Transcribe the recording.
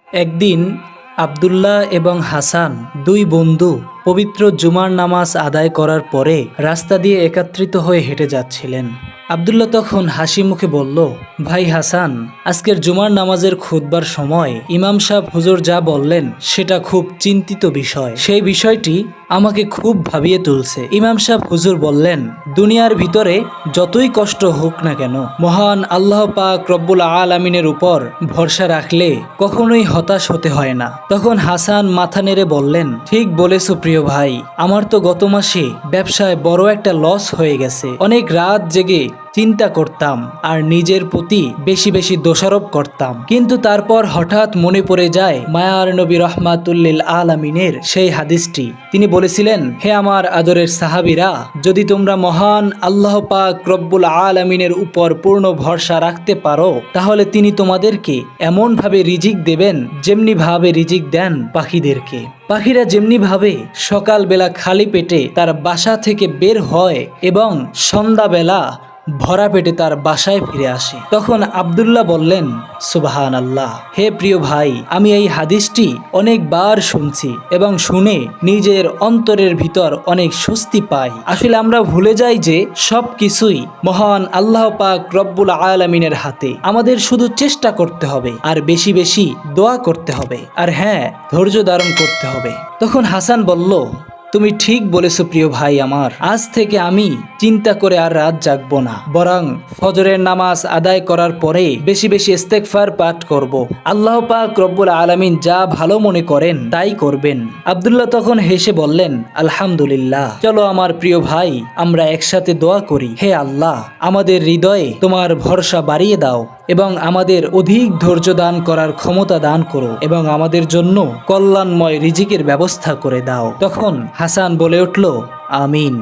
একদিন আব্দুল্লাহ এবং হাসান দুই বন্ধু পবিত্র জুমার নামাজ আদায় করার পরে রাস্তা দিয়ে একত্রিত হয়ে হেঁটে যাচ্ছিলেন। আব্দুল্লাহ তখন হাসি মুখে বলল, ভাই হাসান, আজকের জুমার নামাজের খুতবার সময় ইমাম সাহেব হুজুর যা বললেন সেটা খুব চিন্তিত বিষয়। সেই বিষয়টি আমাকে খুব ভাবিয়ে তুলছে। ইমাম সাহেব হুজুর বললেন, দুনিয়ার ভিতরে যতই কষ্ট হোক না কেন, মহান আল্লাহ পাক রব্বুল আলামিনের উপর ভরসা রাখলে কখনোই হতাশ হতে হয় না। তখন হাসান মাথা নেড়ে বললেন, ঠিক বলেছো প্রিয় ভাই, আমার তো গত মাসে ব্যবসায় বড় একটা লস হয়ে গেছে। অনেক রাত জেগে চিন্তা করতাম আর নিজের প্রতি বেশি বেশি দোষারোপ করতাম, কিন্তু তারপর হঠাৎ মনে পড়ে যায় মায়ার নবী রহমাতুল্লিল আলামিনের সেই হাদিসটি। তিনি বলেছিলেন, হে আমার আদরের সাহাবীরা, যদি তোমরা মহান আল্লাহ পাক রব্বুল আলামিনের উপর পূর্ণ ভরসা রাখতে পারো, তাহলে তিনি তোমাদেরকে এমন ভাবে রিজিক দেবেন যেমনি ভাবে রিজিক দেন পাখিদেরকে। পাখিরা যেমনি ভাবে সকালবেলা খালি পেটে তার বাসা থেকে বের হয় এবং সন্ধ্যাবেলা ভরা পেটে তার বাসায় ফিরে আসে। তখন আব্দুল্লাহ বললেন, সুবহানাল্লাহ। হে প্রিয় ভাই, আমি এই হাদিসটি অনেকবার শুনছি এবং শুনে নিজের অন্তরের ভিতর অনেক স্বস্তি পাই। আসলে আমরা ভুলে যাই যে সব কিছুই মহান আল্লাহ পাক রব্বুল আলামিনের হাতে। আমাদের শুধু চেষ্টা করতে হবে আর বেশি বেশি দোয়া করতে হবে, আর হ্যাঁ, ধৈর্য ধারণ করতে হবে। তখন হাসান বলল, তুমি ঠিক বলেছো প্রিয় ভাই আমার, আজ থেকে আমি চিন্তা করে আর রাত জাগবো না, বরং ফজরের নামাজ আদায় করার পরে বেশি বেশি ইস্তেগফার পাঠ করব। আল্লাহ পাক রব্বুল আলামিন যা ভালো মনে করেন তাই করবেন। আব্দুল্লাহ তখন হেসে বললেন, আলহামদুলিল্লাহ। চলো আমার প্রিয় ভাই, আমরা একসাথে দোয়া করি। হে আল্লাহ, আমাদের হৃদয়ে তোমার ভরসা বাড়িয়ে দাও এবং আমাদের অধিক ধৈর্য দান করার ক্ষমতা দান করো এবং আমাদের জন্য কল্যাণময় রিজিকের ব্যবস্থা করে দাও। তখন হাসান বলে উঠল, আমিন।